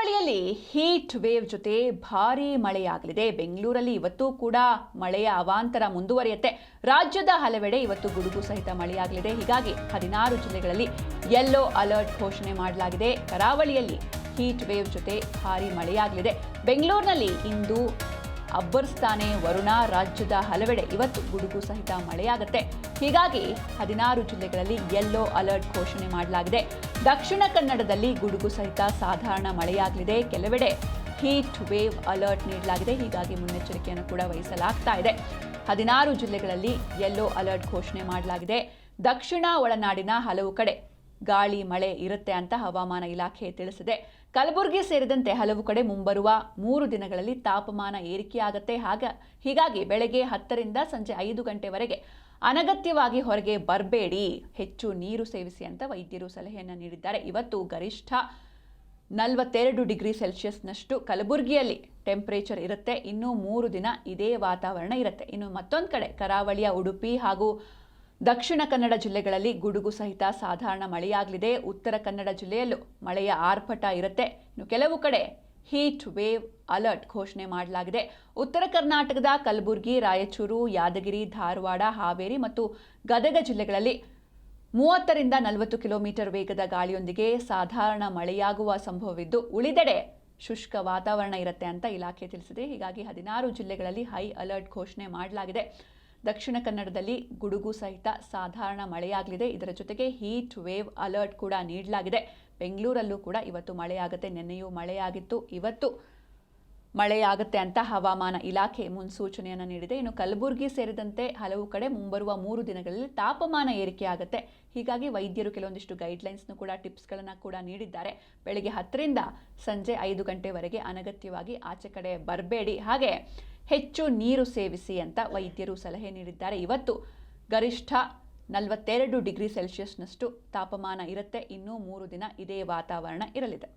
ಕರಾವಳಿಯಲ್ಲಿ heat wave ಜೊತೆ ಭಾರೀ ಮಳೆಯಾಗಲಿದೆ. ಬೆಂಗಳೂರಲ್ಲಿ ಇವತ್ತು ಕೂಡ ಮಳೆಯ ಅವಾಂತರ ಮುಂದುವರಿಯುತ್ತೆ. ರಾಜ್ಯದ ಹಲವೆಡೆ ಇವತ್ತು ಗುಡುಗು ಸಹಿತ ಮಳೆಯಾಗಲಿದೆ. ಹೀಗಾಗಿ 16 ಜಿಲ್ಲೆಗಳಲ್ಲಿ ಯೆಲ್ಲೋ ಅಲರ್ಟ್ ಘೋಷಣೆ ಮಾಡಲಾಗಿದೆ. ಕರಾವಳಿಯಲ್ಲಿ ಹೀಟ್ ವೇವ್ ಜೊತೆ ಭಾರೀ ಮಳೆಯಾಗಲಿದೆ. ಬೆಂಗಳೂರಿನಲ್ಲಿ ಇಂದು ಅಬ್ಬರಿಸ್ತಾನೆ ವರುಣ. ರಾಜ್ಯದ ಹಲವೆಡೆ ಇವತ್ತು ಗುಡುಗು ಸಹಿತ ಮಳೆಯಾಗುತ್ತೆ. ಹೀಗಾಗಿ 16 ಜಿಲ್ಲೆಗಳಲ್ಲಿ ಯೆಲ್ಲೋ ಅಲರ್ಟ್ ಘೋಷಣೆ ಮಾಡಲಾಗಿದೆ. ದಕ್ಷಿಣ ಕನ್ನಡದಲ್ಲಿ ಗುಡುಗು ಸಹಿತ ಸಾಧಾರಣ ಮಳೆಯಾಗಲಿದೆ. ಕೆಲವೆಡೆ ಹೀಟ್ ವೇವ್ ಅಲರ್ಟ್ ನೀಡಲಾಗಿದೆ. ಹೀಗಾಗಿ ಮುನ್ನೆಚ್ಚರಿಕೆಯನ್ನು ಕೂಡ ವಹಿಸಲಾಗ್ತಾ ಇದೆ. 16 ಜಿಲ್ಲೆಗಳಲ್ಲಿ ಯೆಲ್ಲೋ ಅಲರ್ಟ್ ಘೋಷಣೆ ಮಾಡಲಾಗಿದೆ. ದಕ್ಷಿಣ ಒಳನಾಡಿನ ಹಲವು ಕಡೆ ಗಾಳಿ ಮಳೆ ಇರುತ್ತೆ ಅಂತ ಹವಾಮಾನ ಇಲಾಖೆ ತಿಳಿಸಿದೆ. ಕಲಬುರಗಿ ಸೇರಿದಂತೆ ಹಲವು ಕಡೆ ಮುಂಬರುವ 3 ದಿನಗಳಲ್ಲಿ ತಾಪಮಾನ ಏರಿಕೆಯಾಗುತ್ತೆ. ಹೀಗಾಗಿ ಬೆಳಗ್ಗೆ 10 ರಿಂದ ಸಂಜೆ 5 ಗಂಟೆವರೆಗೆ ಅನಗತ್ಯವಾಗಿ ಹೊರಗೆ ಬರಬೇಡಿ, ಹೆಚ್ಚು ನೀರು ಸೇವಿಸಿ ಅಂತ ವೈದ್ಯರು ಸಲಹೆಯನ್ನು ನೀಡಿದ್ದಾರೆ. ಇವತ್ತು ಗರಿಷ್ಠ 42 ಡಿಗ್ರಿ ಸೆಲ್ಸಿಯಸ್ನಷ್ಟು ಕಲಬುರಗಿಯಲ್ಲಿ ಟೆಂಪರೇಚರ್ ಇರುತ್ತೆ. ಇನ್ನು 3 ದಿನ ಇದೇ ವಾತಾವರಣ ಇರುತ್ತೆ. ಇನ್ನು ಮತ್ತೊಂದು ಕಡೆ ಕರಾವಳಿಯ ಉಡುಪಿ ಹಾಗೂ ದಕ್ಷಿಣ ಕನ್ನಡ ಜಿಲ್ಲೆಗಳಲ್ಲಿ ಗುಡುಗು ಸಹಿತ ಸಾಧಾರಣ ಮಳೆಯಾಗಲಿದೆ. ಉತ್ತರ ಕನ್ನಡ ಜಿಲ್ಲೆಯಲ್ಲೂ ಮಳೆಯ ಆರ್ಭಟ ಇರುತ್ತೆ. ಇನ್ನು ಕೆಲವು ಕಡೆ ಹೀಟ್ ವೇವ್ ಅಲರ್ಟ್ ಘೋಷಣೆ ಮಾಡಲಾಗಿದೆ. ಉತ್ತರ ಕರ್ನಾಟಕದ ಕಲಬುರಗಿ, ರಾಯಚೂರು, ಯಾದಗಿರಿ, ಧಾರವಾಡ, ಹಾವೇರಿ ಮತ್ತು ಗದಗ ಜಿಲ್ಲೆಗಳಲ್ಲಿ 30 ರಿಂದ 40 ಕಿಲೋಮೀಟರ್ ವೇಗದ ಗಾಳಿಯೊಂದಿಗೆ ಸಾಧಾರಣ ಮಳೆಯಾಗುವ ಸಂಭವವಿದ್ದು, ಉಳಿದೆಡೆ ಶುಷ್ಕ ವಾತಾವರಣ ಇರುತ್ತೆ ಅಂತ ಇಲಾಖೆ ತಿಳಿಸಿದೆ. ಹೀಗಾಗಿ 16 ಜಿಲ್ಲೆಗಳಲ್ಲಿ ಹೈ ಅಲರ್ಟ್ ಘೋಷಣೆ ಮಾಡಲಾಗಿದೆ. ದಕ್ಷಿಣ ಕನ್ನಡದಲ್ಲಿ ಗುಡುಗು ಸಹಿತ ಸಾಧಾರಣ ಮಳೆಯಾಗಲಿದೆ. ಇದರ ಜೊತೆಗೆ ಹೀಟ್ ವೇವ್ ಅಲರ್ಟ್ ಕೂಡ ನೀಡಲಾಗಿದೆ. ಬೆಂಗಳೂರಲ್ಲೂ ಕೂಡ ಇವತ್ತು ಮಳೆಯಾಗುತ್ತೆ. ನಿನ್ನೆಯೂ ಮಳೆಯಾಗಿತ್ತು, ಇವತ್ತು ಮಳೆಯಾಗುತ್ತೆ ಅಂತ ಹವಾಮಾನ ಇಲಾಖೆ ಮುನ್ಸೂಚನೆಯನ್ನು ನೀಡಿದೆ. ಇನ್ನು ಕಲಬುರಗಿ ಸೇರಿದಂತೆ ಹಲವು ಕಡೆ ಮುಂಬರುವ 3 ದಿನಗಳಲ್ಲಿ ತಾಪಮಾನ ಏರಿಕೆಯಾಗುತ್ತೆ. ಹೀಗಾಗಿ ವೈದ್ಯರು ಕೆಲವೊಂದಿಷ್ಟು ಗೈಡ್ಲೈನ್ಸ್ನು ಕೂಡ ಟಿಪ್ಸ್ಗಳನ್ನು ಕೂಡ ನೀಡಿದ್ದಾರೆ. ಬೆಳಗ್ಗೆ 10 ರಿಂದ ಸಂಜೆ 5 ಗಂಟೆವರೆಗೆ ಅನಗತ್ಯವಾಗಿ ಆಚೆ ಕಡೆ ಬರಬೇಡಿ, ಹಾಗೆ ಹೆಚ್ಚು ನೀರು ಸೇವಿಸಿ ಅಂತ ವೈದ್ಯರು ಸಲಹೆ ನೀಡಿದ್ದಾರೆ. ಇವತ್ತು ಗರಿಷ್ಠ 42 ಡಿಗ್ರಿ ಸೆಲ್ಸಿಯಸ್ನಷ್ಟು ತಾಪಮಾನ ಇರುತ್ತೆ. ಇನ್ನೂ 3 ದಿನ ಇದೇ ವಾತಾವರಣ ಇರಲಿದೆ.